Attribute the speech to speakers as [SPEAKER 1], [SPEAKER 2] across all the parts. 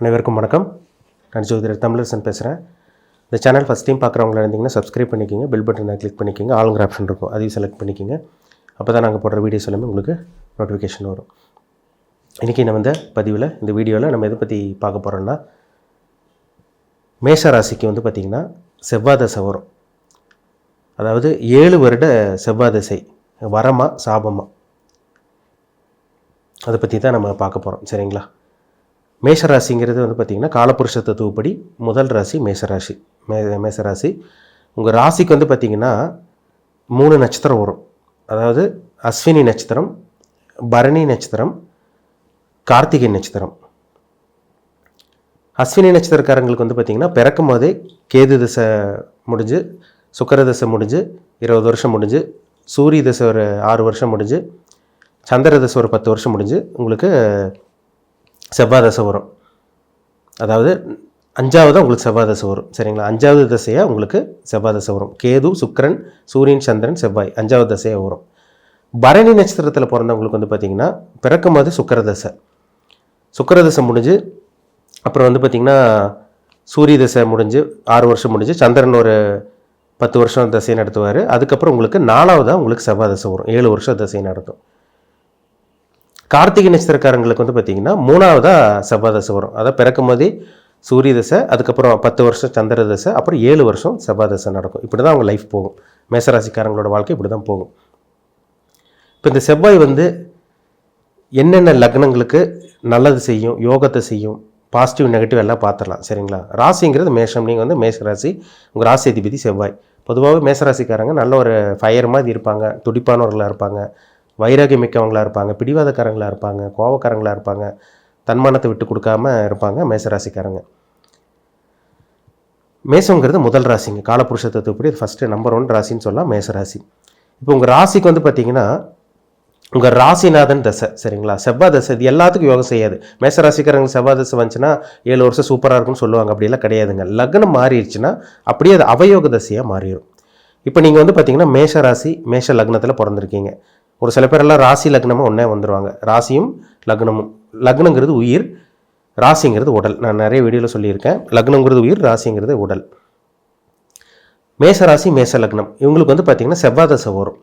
[SPEAKER 1] அனைவருக்கும் வணக்கம். நான் ஜோதிடர் தமிழரசன் பேசுகிறேன். இந்த சேனல் ஃபஸ்ட் டைம் பார்க்குறவங்களா இருந்தீங்கன்னா சப்ஸ்கிரைப் பண்ணிக்கோங்க, பெல் பட்டனை கிளிக் பண்ணிக்கோங்க, ஆளுங்கிற ஆப்ஷன் இருக்கும், அதையும் செலக்ட் பண்ணிக்கோங்க. அப்போ தான் நாங்கள் போடுற வீடியோஸ் எல்லாமே உங்களுக்கு நோட்டிஃபிகேஷன் வரும். இன்றைக்கி நம்ம இந்த வீடியோவில் நம்ம எதை பற்றி பார்க்க போகிறோம்னா, மேஷ ராசிக்கு பார்த்திங்கன்னா செவ்வாய் தசை வரும். அதாவது 7 வருட செவ்வாய் தசை வரமா சாபமா, அதை பற்றி தான் நம்ம பார்க்க போகிறோம். சரிங்களா? மேஷராசிங்கிறது பார்த்திங்கன்னா காலபுருஷ தத்துவப்படி முதல் ராசி மேஷராசி. மேஷராசி உங்கள் ராசிக்கு பார்த்திங்கன்னா 3 நட்சத்திரம் வரும். அதாவது அஸ்வினி நட்சத்திரம், பரணி நட்சத்திரம், கார்த்திகை நட்சத்திரம். அஸ்வினி நட்சத்திரக்காரங்களுக்கு பார்த்திங்கன்னா பிறக்கும் போதே கேது தசை முடிஞ்சு, சுக்கிர தசை முடிஞ்சு 20 வருஷம் முடிஞ்சு, சூரிய தசை ஒரு 6 வருஷம் முடிஞ்சு, சந்திர தசை ஒரு 10 வருஷம் முடிஞ்சு உங்களுக்கு செவ்வாய் தசை வரும். அதாவது 5ஆவதாக உங்களுக்கு செவ்வாய் தசை வரும். சரிங்களா? 5ஆவது தசையாக உங்களுக்கு செவ்வாய் தசை வரும். கேது, சுக்கிரன், சூரியன், சந்திரன், செவ்வாய் 5ஆவது தசையாக வரும். பரணி நட்சத்திரத்தில் பிறந்தவங்களுக்கு பார்த்திங்கன்னா பிறக்கும் போது சுக்கிர தசை முடிஞ்சு, அப்புறம் பார்த்திங்கன்னா சூரிய தசை முடிஞ்சு 6 வருஷம் முடிஞ்சு, சந்திரன் ஒரு 10 வருஷம் தசையை நடத்துவார். அதுக்கப்புறம் உங்களுக்கு 4ஆவதாக உங்களுக்கு செவ்வாய் தசை வரும். 7 வருஷம் தசையை நடத்தும். கார்த்திகை நட்சத்திரக்காரங்களுக்கு பார்த்திங்கன்னா 3ஆவதாக செவ்வாய் தசை வரும். அதாவது பிறக்கும் போதே சூரிய தசை, அதுக்கப்புறம் 10 வருஷம் சந்திர தசை, அப்புறம் 7 வருஷம் செவ்வாய் தசை நடக்கும். இப்படி தான் அவங்க லைஃப் போகும். மேஷராசிக்காரங்களோட வாழ்க்கை இப்படி தான் போகும். இப்போ இந்த செவ்வாய் என்னென்ன லக்னங்களுக்கு நல்லது செய்யும், யோகத்தை செய்யும், பாசிட்டிவ் நெகட்டிவ் எல்லாம் பார்த்துடலாம். சரிங்களா? ராசிங்கிறது மேஷம். நீங்கள் மேஷராசி, உங்கள் ராசி அதிபதி செவ்வாய். பொதுவாகவே மேஷராசிக்காரங்க நல்ல ஒரு ஃபயர் மாதிரி இருப்பாங்க, துடிப்பானவர்களாக இருப்பாங்க, வைராகியம் மிக்கவங்களாக இருப்பாங்க, பிடிவாதக்காரங்களாக இருப்பாங்க, கோபக்காரங்களாக இருப்பாங்க, தன்மானத்தை விட்டு கொடுக்காம இருப்பாங்க மேஷராசிக்காரங்க. மேஷங்கிறது முதல் ராசிங்க. காலபுருஷ தத்துவப்படி ஃபஸ்ட்டு நம்பர் 1 ராசின்னு சொல்லலாம் மேஷராசி. இப்போ உங்கள் ராசிக்கு பார்த்திங்கன்னா உங்கள் ராசிநாதன் தசை. சரிங்களா? செவ்வாய் தசை. இது எல்லாத்துக்கும் யோகம் செய்யாது. மேஷராசிக்காரங்க செவ்வாய் தசை வந்துச்சுன்னா 7 வருஷம் சூப்பராக இருக்குன்னு சொல்லுவாங்க. அப்படியெல்லாம் கிடையாதுங்க. லக்னம் மாறிடுச்சுன்னா அப்படியே அது அவயோக தசையாக மாறிடும். இப்போ நீங்கள் பார்த்திங்கன்னா மேஷராசி, மேஷ லக்னத்தில் பிறந்திருக்கீங்க. ஒரு சில பேரெல்லாம் ராசி லக்னமும் ஒன்றே வந்துடுவாங்க. ராசியும் லக்னமும். லக்னங்கிறது உயிர், ராசிங்கிறது உடல். நான் நிறைய வீடியோவில் சொல்லியிருக்கேன். லக்னங்கிறது உயிர், ராசிங்கிறது உடல். மேஷராசி, மேஷ லக்னம் இவங்களுக்கு பார்த்திங்கன்னா செவ்வாய் தசை வரும்.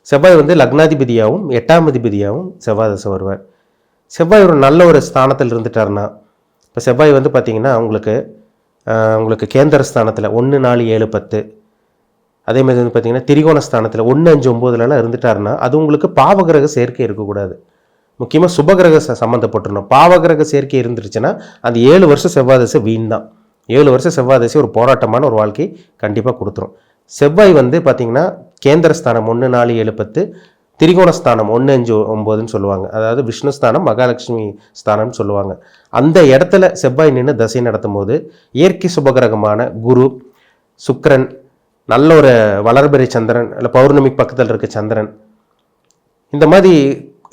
[SPEAKER 1] செவ்வாய் லக்னாதிபதியாகவும் 8ஆம் அதிபதியாகவும் செவ்வாய் தசை வருவார். செவ்வாய் ஒரு நல்ல ஒரு ஸ்தானத்தில் இருந்துட்டார்னா, இப்போ செவ்வாய் பார்த்திங்கன்னா உங்களுக்கு கேந்திர ஸ்தானத்தில் 1, 4, 7, 10, அதே மாதிரி பார்த்திங்கன்னா திரிகோண ஸ்தானத்தில் 1, 5, 9லலாம் இருந்துட்டாருன்னா அது உங்களுக்கு பாவகிரக சேர்க்கை இருக்கக்கூடாது. முக்கியமாக சுபகிரக சம்மந்தப்பட்டுருணும். பாவகிரக சேர்க்கை இருந்துருச்சுன்னா அந்த 7 வருஷம் செவ்வாய் தசை வீண் தான். 7 வருஷம் செவ்வாய் தசை ஒரு போராட்டமான ஒரு வாழ்க்கை கண்டிப்பாக கொடுத்துரும். செவ்வாய் பார்த்திங்கன்னா கேந்திர ஸ்தானம் 1, 4, 7, 10, திரிகோண ஸ்தானம் 1, 5, 9ன்னு சொல்லுவாங்க. அதாவது விஷ்ணு ஸ்தானம், மகாலட்சுமி ஸ்தானம்னு சொல்லுவாங்க. அந்த இடத்துல செவ்வாய் நின்று தசை நடத்தும் போது இயற்கை சுபகிரகமான குரு, சுக்கிரன், நல்ல ஒரு வளர்பிறை சந்திரன், இல்லை பௌர்ணமி பக்கத்தில் இருக்க சந்திரன், இந்த மாதிரி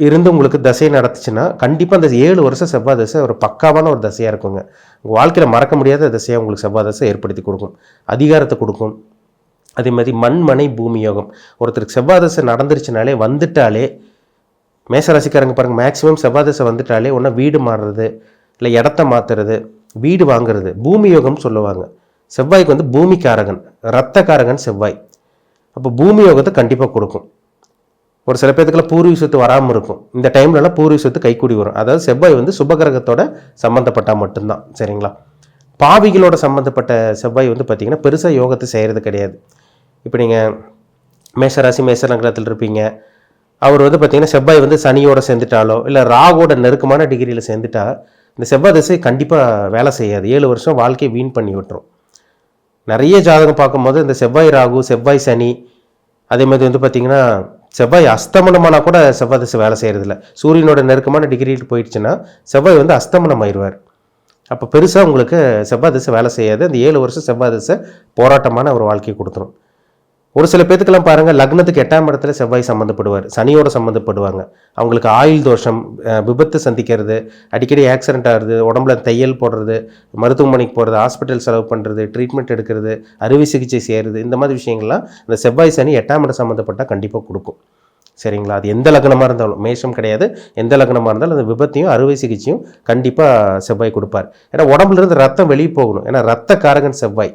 [SPEAKER 1] இருந்து உங்களுக்கு தசை நடத்துச்சுன்னா கண்டிப்பாக அந்த 7 வருஷம் செவ்வாய் தசை ஒரு பக்காவான ஒரு தசையாக இருக்குங்க. உங்கள் வாழ்க்கையில் மறக்க முடியாத தசையாக உங்களுக்கு செவ்வாய் தசை ஏற்படுத்தி கொடுக்கும், அதிகாரத்தை கொடுக்கும். அதே மாதிரி மண், பூமி யோகம். ஒருத்தருக்கு செவ்வாய் தசை நடந்துருச்சுனாலே வந்துட்டாலே, மேஷராசிக்காரங்க பாருங்கள், மேக்ஸிமம் செவ்வாய் தசை வந்துட்டாலே ஒன்றா வீடு மாறுறது, இல்லை இடத்த மாற்றுறது, வீடு வாங்குறது, பூமி யோகம்னு சொல்லுவாங்க. செவ்வாய்க்கு பூமிக்காரகன், இரத்தக்காரகன் செவ்வாய். அப்போ பூமி யோகத்தை கண்டிப்பாக கொடுக்கும். ஒரு சில பேர்த்துக்கெல்லாம் பூர்வீக சொத்து வராமல் இருக்கும். இந்த டைம்லலாம் பூர்வீக சொத்து கைக்கூடி வரும். அதாவது செவ்வாய் சுபகிரகத்தோட சம்மந்தப்பட்டால் மட்டும்தான். சரிங்களா? பாவிகளோட சம்மந்தப்பட்ட செவ்வாய் பார்த்திங்கன்னா பெருசாக யோகத்தை செய்கிறது கிடையாது. இப்போ நீங்கள் மேஷராசி, மேஷ லக்னத்தில் இருப்பீங்க. அவர் பார்த்திங்கன்னா செவ்வாய் சனியோட சேர்ந்துட்டாலோ இல்லை ராகோட நெருக்கமான டிகிரியில் சேர்ந்துட்டா இந்த செவ்வாய் திசை கண்டிப்பாக வேலை செய்யாது. 7 வருஷம் வாழ்க்கையை வீண் பண்ணி விட்டுரும். நிறைய ஜாதகம் பார்க்கும்போது இந்த செவ்வாய் ராகு, செவ்வாய் சனி, அதே மாதிரி பார்த்திங்கன்னா செவ்வாய் அஸ்தமனமானா கூட செவ்வாய் திசை வேலை செய்கிறதில்ல. சூரியனோட நெருக்கமான டிகிரியில் போயிடுச்சுன்னா செவ்வாய் அஸ்தமனம் ஆயிடுவார். அப்போ பெருசாக உங்களுக்கு செவ்வாய் திசை வேலை செய்யாது. அந்த 7 வருஷம் செவ்வாய் திசை போராட்டமான ஒரு வாழ்க்கையை கொடுத்துரும். ஒரு சில பேத்துக்கெல்லாம் பாருங்கள், லக்னத்துக்கு 8ஆம் இடத்துல செவ்வாய் சம்மந்தப்படுவார், சனியோட சம்மந்தப்படுவாங்க. அவங்களுக்கு ஆயுள் தோஷம், விபத்து சந்திக்கிறது, அடிக்கடி ஆக்சிடென்ட் ஆகுறது, உடம்புல தையல் போடுறது, மருத்துவமனைக்கு போகிறது, ஹாஸ்பிட்டல் செலவு பண்ணுறது, ட்ரீட்மெண்ட் எடுக்கிறது, அறுவை சிகிச்சை செய்கிறது, இந்த மாதிரி விஷயங்கள்லாம் இந்த செவ்வாய் சனி 8ஆம் இடம் சம்மந்தப்பட்டால் கண்டிப்பாக கொடுக்கும். சரிங்களா. அது எந்த லக்னமாக இருந்தாலும், மேஷம் கிடையாது, எந்த லக்னமாக இருந்தாலும் அந்த விபத்தையும் அறுவை சிகிச்சையும் கண்டிப்பாக செவ்வாய் கொடுப்பார். ஏன்னா உடம்புலேருந்து ரத்தம் வெளியே போகணும். ஏன்னா ரத்த காரகன் செவ்வாய்.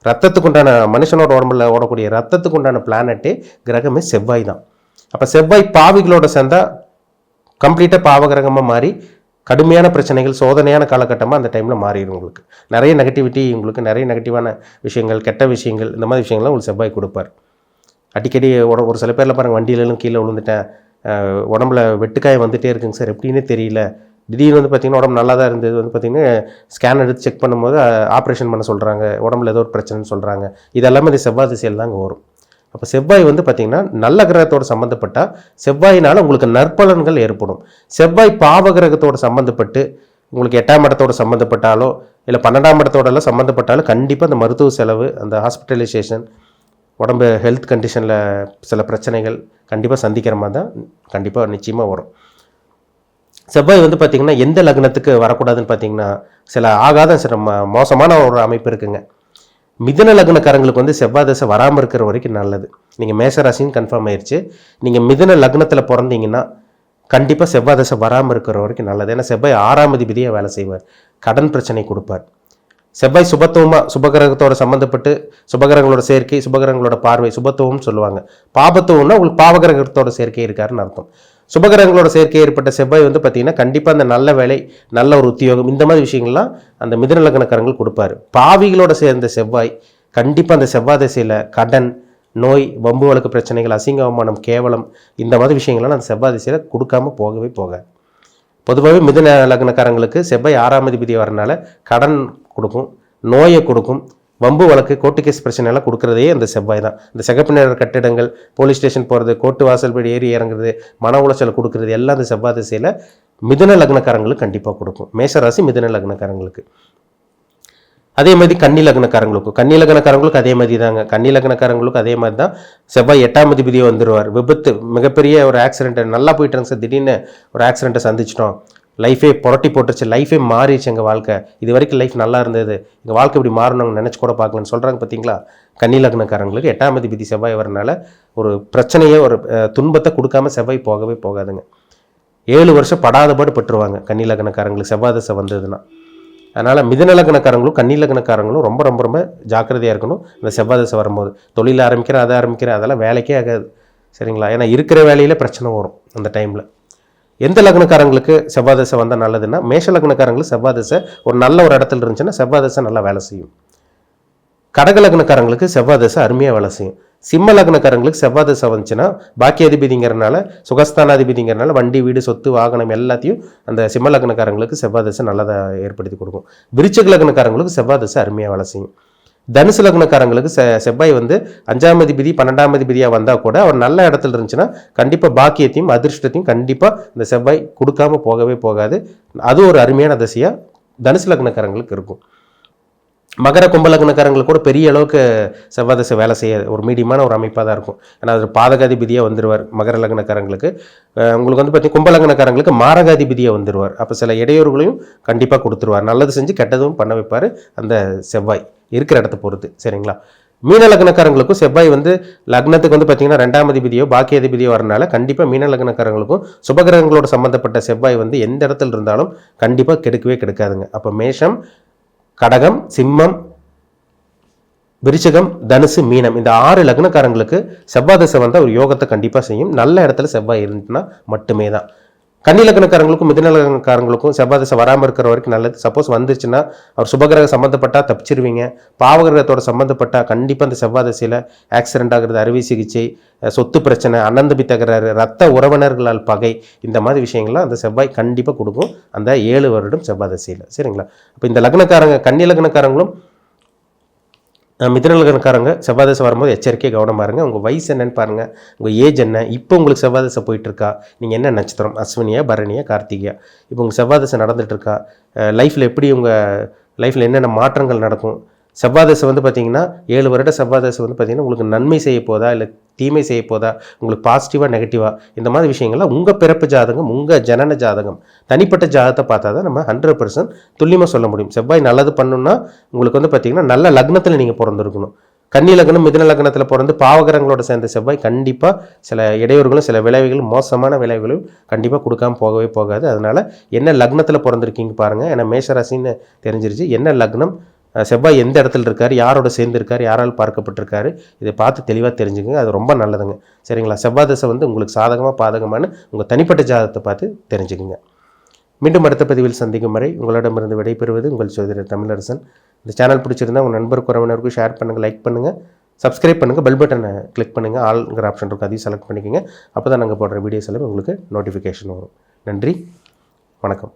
[SPEAKER 1] ரத்தத்துக்கு உண்டான மனுஷனோட உடம்புல ஓடக்கூடிய ரத்தத்துக்கு உண்டான பிளானட்டே கிரகமே செவ்வாய் தான். அப்போ செவ்வாய் பாவிகளோட சேர்ந்தால் கம்ப்ளீட்டாக பாவகிரகமாக மாறி கடுமையான பிரச்சனைகள், சோதனையான காலகட்டமாக அந்த டைமில் மாறிடும். உங்களுக்கு நிறைய நெகட்டிவிட்டி, உங்களுக்கு நிறைய நெகட்டிவான விஷயங்கள், கெட்ட விஷயங்கள், இந்த மாதிரி விஷயங்கள்லாம் உங்களுக்கு செவ்வாய் கொடுப்பார். அடிக்கடி ஒரு சில பேரில் பாருங்கள், வண்டியிலும் கீழே விழுந்துட்டேன், உடம்புல வெட்டுக்காயம் வந்துகிட்டே இருக்குங்க சார், எப்படின்னே தெரியல, திடீர்னு வந்து பார்த்திங்கன்னா உடம்பு நல்லா தான் இருந்தது, வந்து பார்த்திங்கன்னா ஸ்கேன் எடுத்து செக் பண்ணும்போது ஆப்ரேஷன் பண்ண சொல்கிறாங்க, உடம்புல ஏதோ ஒரு பிரச்சனைன்னு சொல்கிறாங்க. இதெல்லாமே இந்த செவ்வாய் திசையில் தாங்க வரும். அப்போ செவ்வாய் வந்து பார்த்திங்கன்னா நல்ல கிரகத்தோடு சம்மந்தப்பட்டால் செவ்வாயினால் உங்களுக்கு நற்பலன்கள் ஏற்படும். செவ்வாய் பாவ கிரகத்தோடு சம்மந்தப்பட்டு உங்களுக்கு 8ஆம் இடத்தோடு சம்மந்தப்பட்டாலோ இல்லை 12ஆம் இடத்தோடலாம் சம்மந்தப்பட்டாலும் கண்டிப்பாக அந்த மருத்துவ செலவு, அந்த ஹாஸ்பிட்டலைசேஷன், உடம்பு ஹெல்த் கண்டிஷனில் சில பிரச்சனைகள் கண்டிப்பாக சந்திக்கிற மாதிரி தான் கண்டிப்பாக நிச்சயமாக வரும். செவ்வாய் வந்து பார்த்திங்கன்னா எந்த லக்னத்துக்கு வரக்கூடாதுன்னு பார்த்திங்கன்னா சில ஆகாத சில மோசமான ஒரு அமைப்பு இருக்குங்க. மிதுன லக்னக்காரங்களுக்கு வந்து செவ்வாய் தசை வராமல் இருக்கிற வரைக்கும் நல்லது. நீங்கள் மேஷராசின்னு கன்ஃபார்ம் ஆயிடுச்சு. நீங்கள் மிதுன லக்னத்தில் பிறந்தீங்கன்னா கண்டிப்பாக செவ்வாய் தசை வராமல் இருக்கிற வரைக்கும் நல்லது. ஏன்னா செவ்வாய் 6ஆம் அதிபதியாக வேலை செய்வார், கடன் பிரச்சனை கொடுப்பார். செவ்வாய் சுபத்துவமாக சுபகிரகத்தோட சம்மந்தப்பட்டு சுபகிரகங்களோட சேர்க்கை, சுபகிரகங்களோட பார்வை, சுபத்துவம்னு சொல்லுவாங்க. பாபத்துவம்னா உங்களுக்கு பாவகிரகத்தோட சேர்க்கை இருக்காருன்னு அர்த்தம். சுபகிரகங்களோட சேர்க்கை ஏற்பட்ட செவ்வாய் வந்து பார்த்திங்கன்னா கண்டிப்பாக அந்த நல்ல வேலை, நல்ல ஒரு உத்தியோகம், இந்த மாதிரி விஷயங்கள்லாம் அந்த மிதுன லக்னக்காரங்கள் கொடுப்பாரு. பாவிகளோட சேர்ந்த செவ்வாய் கண்டிப்பாக அந்த செவ்வாய் திசையில் கடன், நோய், வம்பு வழக்கு பிரச்சனைகள், அசிங்க அவமானம், கேவலம், இந்த மாதிரி விஷயங்கள்லாம் அந்த செவ்வாய் திசையில் கொடுக்காம போகவே போகாது. பொதுவாகவே மிதுன லக்னக்காரங்களுக்கு செவ்வாய் 6ஆம் அதிபதி வரனால கடன் கொடுக்கும், நோயை கொடுக்கும், வம்பு வழக்கு, கோர்ட்டு கேஸ் பிரச்சனை எல்லாம் கொடுக்குறதே அந்த செவ்வாய் தான். இந்த சிகப்பு நிற கட்டிடங்கள், போலீஸ் ஸ்டேஷன் போகிறது, கோர்ட்டு வாசல் படி ஏறி இறங்குறது, மன உளைச்சல் கொடுக்குறது எல்லாம் அந்த செவ்வாய் திசையில் மிதுன லக்னக்காரங்களுக்கு கண்டிப்பாக கொடுக்கும். மேஷராசி மிதுன லக்னக்காரங்களுக்கு. அதே மாதிரி கன்னி லக்னக்காரங்களுக்கும் அதே மாதிரி தாங்க. கன்னி லக்னக்காரங்களுக்கும் அதே மாதிரி தான். செவ்வாய் 8ஆம் அதிபதியை வந்துடுவார். விபத்து, மிகப்பெரிய ஒரு ஆக்சிடென்ட்டை, நல்லா போயிட்டாங்க சார், திடீர்னு ஒரு ஆக்சிடென்ட்டை சந்திச்சிட்டோம், லைஃபே புரட்டி போட்டுருச்சு, லைஃபே மாறிடுச்சு, எங்கள் வாழ்க்கை, இது வரைக்கும் லைஃப் நல்லா இருந்தது, எங்கள் வாழ்க்கை இப்படி மாறணும்னு நினச்சி கூட பார்க்கலன்னு சொல்கிறாங்க பார்த்தீங்களா. கன்னி லக்னக்காரங்களுக்கு 8ஆம் அதிபதி செவ்வாய் வரனால ஒரு பிரச்சனையை, ஒரு துன்பத்தை கொடுக்காம செவ்வாய் போகவே போகாதுங்க. 7 வருஷம் படாதபாடு பட்டுருவாங்க கன்னி லக்னக்காரங்களுக்கு செவ்வாய் தசை வந்ததுன்னா. அதனால் மிதுன லக்னக்காரங்களும் கன்னி லக்னக்காரங்களும் ரொம்ப ரொம்ப ரொம்ப ஜாக்கிரதையாக இருக்கணும். இந்த செவ்வாய் தசை வரும்போது தொழில் ஆரம்பிக்கிறேன், அதை ஆரம்பிக்கிறேன், அதெல்லாம் வேலைக்கே ஆகாது, சரிங்களா. ஏன்னா இருக்கிற வேலையில் பிரச்சனை வரும் அந்த டைமில். எந்த லக்னக்காரங்களுக்கு செவ்வாய் தசை வந்தால் நல்லதுன்னா, மேஷ லக்னக்காரங்களுக்கு செவ்வாய் தசை ஒரு நல்ல ஒரு இடத்துல இருந்துச்சுன்னா செவ்வாய் தசை நல்லா வேலை செய்யும். கடக லக்னக்காரங்களுக்கு செவ்வாய் தசை அருமையாக வேலை செய்யும். சிம்ம லக்னக்காரங்களுக்கு செவ்வாய் தசை வந்துச்சுன்னா பாக்கியாதிபதிங்கிறனால, சுகஸ்தானாதிபதிங்கிறனால வண்டி, வீடு, சொத்து, வாகனம் எல்லாத்தையும் அந்த சிம்ம லக்னக்காரங்களுக்கு செவ்வாய் தசை நல்லதாக ஏற்படுத்தி கொடுக்கும். விருச்சிக லக்னக்காரங்களுக்கு செவ்வாய் தசை அருமையாக வேலை செய்யும். தனுசு லக்னக்காரங்களுக்கு செவ்வாய் வந்து 5ஆம் அதிபதி 12ஆம் அதிபதியாக வந்தால் கூட அவர் நல்ல இடத்துல இருந்துச்சுன்னா கண்டிப்பாக பாக்கியத்தையும் அதிர்ஷ்டத்தையும் கண்டிப்பாக இந்த செவ்வாய் கொடுக்காம போகவே போகாது. அது ஒரு அருமையான தசையாக தனுசு லக்னக்காரங்களுக்கு இருக்கும். மகர கும்ப லக்னக்காரங்களுக்கு கூட பெரிய அளவுக்கு செவ்வாய் தசை வேலை செய்ய ஒரு மீடியமான ஒரு அமைப்பாக தான் இருக்கும். ஏன்னா அது பாதகாதிபதியாக வந்துடுவார் மகர லக்னக்காரங்களுக்கு. உங்களுக்கு வந்து பார்த்தீங்கன்னா கும்ப லக்னக்காரங்களுக்கு மாரகாதிபதியாக வந்துடுவார். அப்போ சில இடையூறுகளையும் கண்டிப்பாக கொடுத்துருவார். நல்லது செஞ்சு கெட்டதும் பண்ண வைப்பார் அந்த செவ்வாய் இருக்கிற இடத்த பொறுத்து, சரிங்களா. மீன லக்னக்காரங்களுக்கும் செவ்வாய் வந்து லக்னத்துக்கு வந்து பார்த்தீங்கன்னா 2ஆம் அதிபதியோ பாக்கியாதிபதியோ வரனால கண்டிப்பாக மீன லக்னக்காரங்களுக்கும் சுபகிரகங்களோட சம்மந்தப்பட்ட செவ்வாய் வந்து எந்த இடத்துல இருந்தாலும் கண்டிப்பாக கெடுக்கவே கெடுக்காதுங்க. அப்போ மேஷம், கடகம், சிம்மம், விருச்சிகம், தனுசு, மீனம், இந்த 6 லக்னக்காரங்களுக்கு செவ்வாய் தசை வந்தால் ஒரு யோகத்தை கண்டிப்பாக செய்யும். நல்ல இடத்துல செவ்வாய் இருந்துச்சுன்னா மட்டுமே தான். கன்னி லக்னக்காரங்களுக்கும் மிதுன லக்னக்காரங்களுக்கும் செவ்வாய் தசை வராமல் இருக்கிற வரைக்கும் நல்லது. சப்போஸ் வந்துருச்சுன்னா அவர் சுபகிரக சம்மந்தப்பட்டால் தப்பிச்சிருவீங்க. பாவகிரகத்தோட சம்மந்தப்பட்டால் கண்டிப்பாக அந்த செவ்வாய் தசையில் ஆக்சிடென்ட் ஆகிறது, அறுவை சிகிச்சை, சொத்து பிரச்சனை, அண்ணந்தம்பி தகராறு, ரத்த உறவினர்களால் பகை, இந்த மாதிரி விஷயங்கள்லாம் அந்த செவ்வாய் கண்டிப்பாக கொடுக்கும் அந்த 7 வருடம் செவ்வாய் தசையில், சரிங்களா. அப்போ இந்த லக்னக்காரங்க, கன்னி லக்னக்காரங்களும் மிதுன லக்னக்காரங்க செவ்வாய் தசை வரும்போது எச்சரிக்கை கவனம் பாருங்கள். உங்கள் வயசு என்னன்னு பாருங்கள், உங்கள் ஏஜ் என்ன, இப்போ உங்களுக்கு செவ்வாய் தசை போயிட்டுருக்கா, நீங்கள் என்ன நட்சத்திரம், அஸ்வினியா, பரணியா, கார்த்திகையா, இப்போ உங்கள் செவ்வாய் தசை நடந்துகிட்ருக்கா, லைஃப்பில் எப்படி உங்கள் லைஃப்பில் என்னென்ன மாற்றங்கள் நடக்கும். செவ்வாய் தசை வந்து பார்த்திங்கன்னா 7 வருட செவ்வாய் தசை வந்து பார்த்திங்கன்னா உங்களுக்கு நன்மை செய்ய போதா இல்லை தீமை செய்ய போதா, உங்களுக்கு பாசிட்டிவாக நெகட்டிவாக, இந்த மாதிரி விஷயங்கள்லாம் உங்கள் பிறப்பு ஜாதகம், உங்கள் ஜனன ஜாதகம், தனிப்பட்ட ஜாதகத்தை பார்த்தா தான் நம்ம 100% துல்லியமாக சொல்ல முடியும். செவ்வாய் நல்லது பண்ணணும்னா உங்களுக்கு வந்து பார்த்திங்கன்னா நல்ல லக்னத்தில் நீங்கள் பிறந்திருக்கணும். கன்னி லக்னம் மிதுன லக்னத்தில் பிறந்து பாவகிரகங்களோட சேர்ந்த செவ்வாய் கண்டிப்பாக சில இடையூறுகளும் சில விளைவுகளும் மோசமான விளைவுகளும் கண்டிப்பாக கொடுக்காம போகவே போகாது. அதனால் என்ன லக்னத்தில் பிறந்திருக்கீங்க பாருங்கள். ஏன்னா மேஷராசின்னு தெரிஞ்சிருச்சு. என்ன லக்னம், செவ்வாய் எந்த இடத்துல இருக்கார், யாரோட சேர்ந்துருக்கார், யாரால் பார்க்கப்பட்டிருக்காரு, இதை பார்த்து தெளிவாக தெரிஞ்சுக்கங்க. அது ரொம்ப நல்லதுங்க. சரிங்களா? செவ்வாய் தசை வந்து உங்களுக்கு சாதகமாக பாதகமான உங்கள் தனிப்பட்ட ஜாதகத்தை பார்த்து தெரிஞ்சுக்குங்க. மீண்டும் அடுத்த பதிவில் சந்திக்கும் வரை உங்களிடமிருந்து விடைபெறுவது உங்கள் ஜோதிடர் தமிழரசன். இந்த சேனல் பிடிச்சிருந்தா உங்கள் நண்பருக்கு உறவினருக்கும் ஷேர் பண்ணுங்கள், லைக் பண்ணுங்கள், சப்ஸ்கிரைப் பண்ணுங்கள், பெல் பட்டனை கிளிக் பண்ணுங்கள், ஆல்ங்கிற ஆப்ஷன் இருக்கும், அதையும் செலக்ட் பண்ணிக்கோங்க. அப்போ தான் நாங்கள் போடுற வீடியோஸ் எல்லாம் உங்களுக்கு நோட்டிஃபிகேஷன் வரும். நன்றி, வணக்கம்.